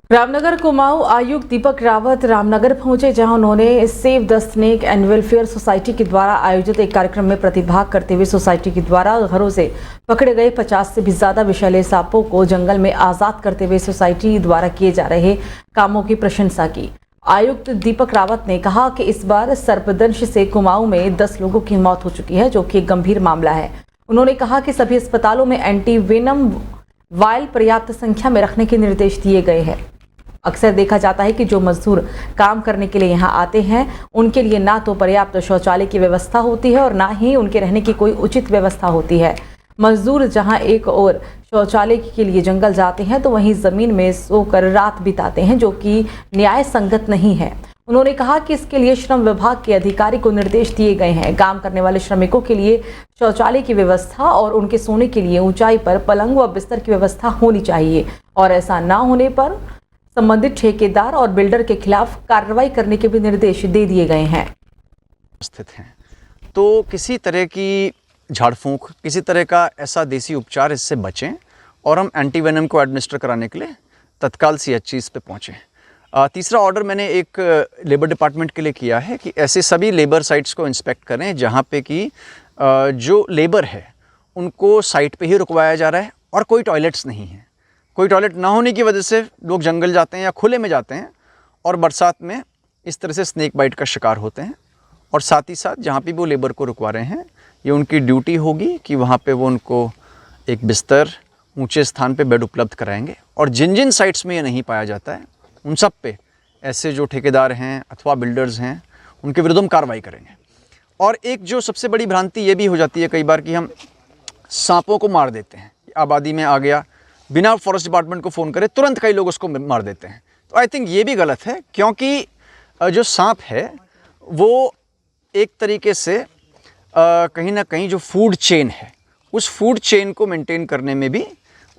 रामनगर कुमाऊं आयुक्त दीपक रावत रामनगर पहुंचे, जहां उन्होंने save the snake and welfare society के द्वारा आयोजित एक कार्यक्रम में प्रतिभाग करते हुए सोसाइटी के द्वारा घरों से पकड़े गए 50 से भी ज्यादा विषैले सांपों को जंगल में आजाद करते हुए सोसाइटी द्वारा किए जा रहे कामों की प्रशंसा की। आयुक्त दीपक रावत ने कहा कि इस बार सर्पदंश से कुमाऊं में 10 लोगों की मौत हो चुकी है, जो कि एक गंभीर मामला है। उन्होंने कहा कि सभी अस्पतालों में एंटी वेनम वायल पर्याप्त संख्या में रखने के निर्देश दिए गए हैं। अक्सर देखा जाता है कि जो मजदूर काम करने के लिए यहाँ आते हैं, उनके लिए ना तो पर्याप्त शौचालय की व्यवस्था होती है और ना ही उनके रहने की कोई उचित व्यवस्था होती है। मजदूर जहाँ एक और शौचालय के लिए जंगल जाते हैं तो वहीं जमीन में सोकर रात बिताते हैं, जो कि न्याय संगत नहीं है। उन्होंने कहा कि इसके लिए श्रम विभाग के अधिकारी को निर्देश दिए गए हैं। काम करने वाले श्रमिकों के लिए शौचालय की व्यवस्था और उनके सोने के लिए ऊंचाई पर पलंग व बिस्तर की व्यवस्था होनी चाहिए और ऐसा ना होने पर संबंधित ठेकेदार और बिल्डर के खिलाफ कार्रवाई करने के भी निर्देश दे दिए गए हैं। स्थित हैं तो किसी तरह की झाड़ फूंक, किसी तरह का ऐसा देसी उपचार इससे बचें और हम एंटीवेनम को एडमिनिस्टर कराने के लिए तत्काल CHCs पे पहुँचें। तीसरा ऑर्डर मैंने एक लेबर डिपार्टमेंट के लिए किया है कि ऐसे सभी लेबर साइट्स को इंस्पेक्ट करें जहाँ पे कि जो लेबर है उनको साइट पे ही रुकवाया जा रहा है और कोई टॉयलेट्स नहीं है। कोई टॉयलेट ना होने की वजह से लोग जंगल जाते हैं या खुले में जाते हैं और बरसात में इस तरह से स्नेक बाइट का शिकार होते हैं। और साथ ही साथ जहाँ पे वो लेबर को रुकवा रहे हैं, ये उनकी ड्यूटी होगी कि वहाँ पे वो उनको एक बिस्तर, ऊंचे स्थान पे बेड उपलब्ध कराएंगे। और जिन जिन साइट्स में ये नहीं पाया जाता है उन सब पे ऐसे जो ठेकेदार हैं अथवा बिल्डर्स हैं उनके विरुद्ध हम कार्रवाई करेंगे। और एक जो सबसे बड़ी भ्रांति ये भी हो जाती है कई बार कि हम सांपों को मार देते हैं, आबादी में आ गया, बिना फॉरेस्ट डिपार्टमेंट को फ़ोन करे तुरंत कई लोग उसको मार देते हैं। तो आई थिंक ये भी गलत है, क्योंकि जो सांप है वो एक तरीके से कहीं ना कहीं जो फूड चेन है, उस फूड चेन को मेंटेन करने में भी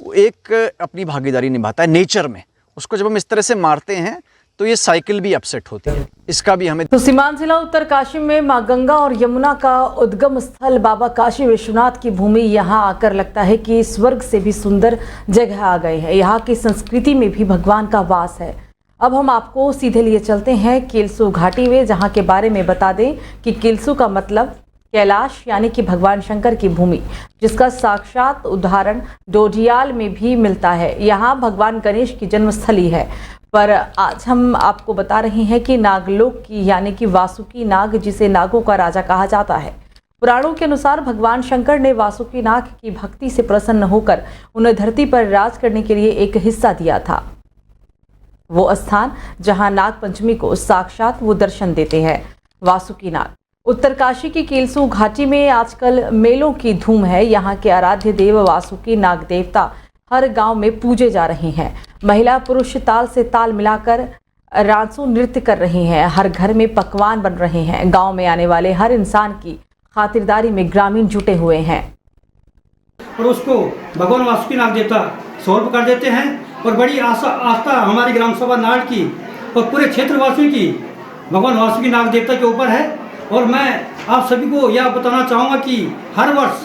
एक अपनी भागीदारी निभाता है नेचर में। उसको जब हम इस तरह से मारते हैं तो ये साइकिल भी अपसेट होती है, इसका भी हमें। तो सीमांत जिला उत्तरकाशी में मां गंगा और यमुना का उद्गम स्थल बाबा काशी विश्वनाथ की भूमि, यहां आकर लगता है कि स्वर्ग से भी सुंदर जगह आ गए हैं। यहाँ की संस्कृति में भी भगवान का वास है। अब हम आपको सीधे लिए चलते हैं किलसू घाटी में, जहाँ के बारे में बता दें कि किलसू का मतलब कैलाश यानी कि भगवान शंकर की भूमि, जिसका साक्षात उदाहरण डोडियाल में भी मिलता है। यहाँ भगवान गणेश की जन्मस्थली है। पर आज हम आपको बता रहे हैं कि नागलोक की यानी कि वासुकी नाग, जिसे नागों का राजा कहा जाता है, पुराणों के अनुसार भगवान शंकर ने वासुकी नाग की भक्ति से प्रसन्न होकर उन्हें धरती पर राज करने के लिए एक हिस्सा दिया था। वो स्थान जहां नाग पंचमी को साक्षात वो दर्शन देते हैं, वासुकी नाग। उत्तरकाशी की किलसू घाटी में आजकल मेलों की धूम है। यहाँ के आराध्य देव वासुकी नाग देवता हर गांव में पूजे जा रहे हैं। महिला पुरुष ताल से ताल मिलाकर रांसू नृत्य कर रही हैं। हर घर में पकवान बन रहे हैं। गांव में आने वाले हर इंसान की खातिरदारी में ग्रामीण जुटे हुए हैं और उसको भगवान वासुकी नाग देवता सॉल्व कर देते हैं। और बड़ी आस्था हमारी ग्राम सभा नाड़ की और पूरे क्षेत्रवासियों की भगवान वासुकी नाग देवता के ऊपर है। और मैं आप सभी को यह बताना चाहूँगा कि हर वर्ष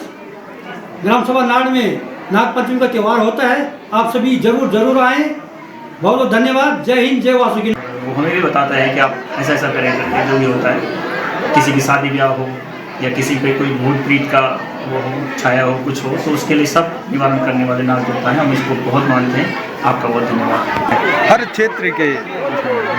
ग्राम सभा नाड़ में नाग पंचमी का त्यौहार होता है। आप सभी जरूर आएँ। बहुत बहुत धन्यवाद। जय हिंद, जय वासुकी। वो हमें भी बताता है कि आप ऐसा करें करके, जो भी होता है, किसी की शादी ब्याह हो या किसी पे कोई भूत प्रीत का वो हो, छाया हो, कुछ हो, तो उसके लिए सब निवारण करने वाले नाग देवता हैं। हम इसको बहुत मानते हैं। आपका बहुत धन्यवाद। हर क्षेत्र के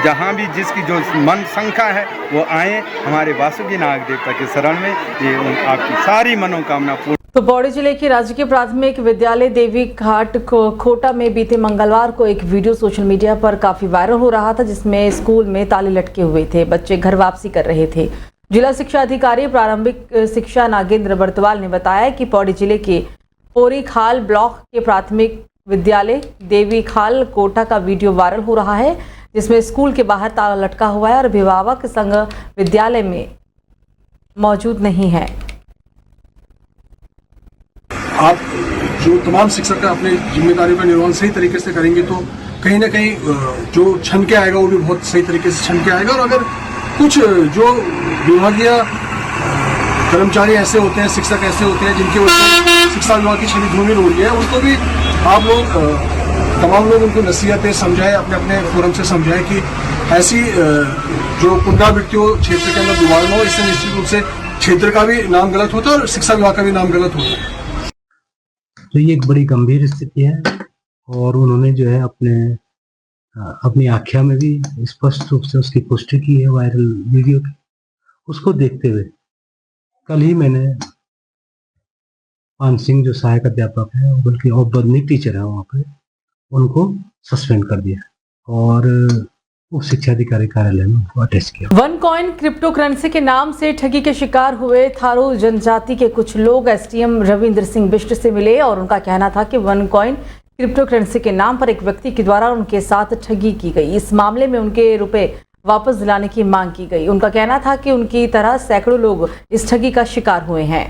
जहाँ भी जिसकी जो मन शंका है वो आए हमारे वासुकी नाग देवता के शरण में, ये आपकी सारी मनोकामना पूर्ण। तो पौड़ी जिले के राजकीय प्राथमिक विद्यालय देवी घाट खोटा में बीते मंगलवार को एक वीडियो सोशल मीडिया पर काफी वायरल हो रहा था, जिसमें स्कूल में ताले लटके हुए थे। बच्चे घर वापसी कर रहे थे। जिला शिक्षा अधिकारी प्रारंभिक शिक्षा नागेंद्र बर्तवाल ने बताया कि पौड़ी जिले के पोरीखाल ब्लॉक के प्राथमिक विद्यालय देवी खाल कोटा का वीडियो वायरल हो रहा है, जिसमें स्कूल के बाहर ताला लटका हुआ है और अभिभावक संघ विद्यालय में मौजूद नहीं है। आप जो तमाम शिक्षक अपने जिम्मेदारी का निर्वहन सही तरीके से करेंगे तो कहीं ना कहीं जो छन के आएगा वो भी बहुत सही तरीके से छन के आएगा। और अगर कुछ जो विभागीय कर्मचारी ऐसे होते हैं, शिक्षक ऐसे होते हैं जिनकी वजह से शिक्षा विभाग की छवि धूमिल हो रही है, उनको भी आप लोग तमाम लोग उनको नसीहतें समझाएं, अपने अपने फोरम से समझाएं कि ऐसी जो पुनरावृत्ति हो क्षेत्र के अंदर दोबारा न हो। इससे निश्चित रूप से क्षेत्र का भी नाम गलत होता है और शिक्षा विभाग का भी नाम गलत होता है। तो ये एक बड़ी गंभीर स्थिति है और उन्होंने जो है अपनी आख्या में भी स्पष्ट रूप से उसकी पुष्टि की है वायरल वीडियो की। उसको देखते हुए कल ही मैंने पान सिंह जो सहायक अध्यापक है, बल्कि औपबंधिक टीचर है वहाँ पे, उनको सस्पेंड कर दिया और उप शिक्षा अधिकारी कार्यालय में उनको अटैच किया। वन कॉइन क्रिप्टो करेंसी के नाम से ठगी के शिकार हुए थारू जनजाति के कुछ लोग एसडीएम रविंद्र सिंह बिष्ट से मिले और उनका कहना था कि वन कॉइन क्रिप्टो करेंसी के नाम पर एक व्यक्ति के द्वारा उनके साथ ठगी की गई। इस मामले में उनके रुपए वापस दिलाने की मांग की गई। उनका कहना था कि उनकी तरह सैकड़ों लोग इस ठगी का शिकार हुए हैं।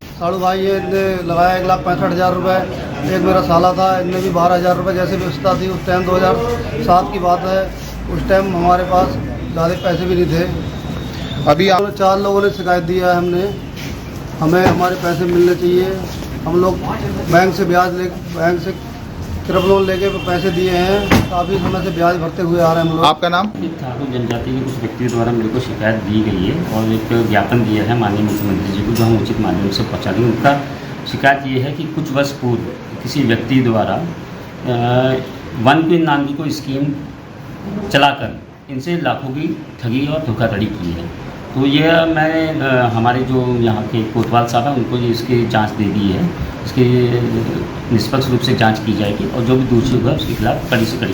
साड़ू भाई ये लगाया 1,65,000 रुपये। एक मेरा साला था, इनने भी 12,000 रुपये जैसे व्यवस्था थी उस टाइम 2007 की बात है। उस टाइम हमारे पास ज़्यादा पैसे भी नहीं थे। अभी आप 4 लोगों ने शिकायत दिया है हमने, हमें हमारे पैसे मिलने चाहिए। हम लोग बैंक से ट्रिप लोन लेके पैसे दिए हैं, काफ़ी समय से ब्याज भरते हुए आ रहे हैं हम लोग। आपका नाम? थारू जनजाति के कुछ व्यक्तियों द्वारा मेरे को शिकायत दी गई है और एक ज्ञापन दिया है माननीय मुख्यमंत्री जी को, जो हम उचित माध्यम से पहुँचा देंगे। उनका शिकायत ये है कि कुछ वर्ष पूर्व किसी व्यक्ति द्वारा वन क्विन नाम की कोई स्कीम चलाकर इनसे लाखों की ठगी और धोखाधड़ी की है। तो ये मैंने हमारे जो यहाँ के कोतवाल साहब हैं उनको ये इसकी जांच दे दी है। इसकी निष्पक्ष रूप से जांच की जाएगी और जो भी दोषी होगा उसके खिलाफ कड़ी से कड़ी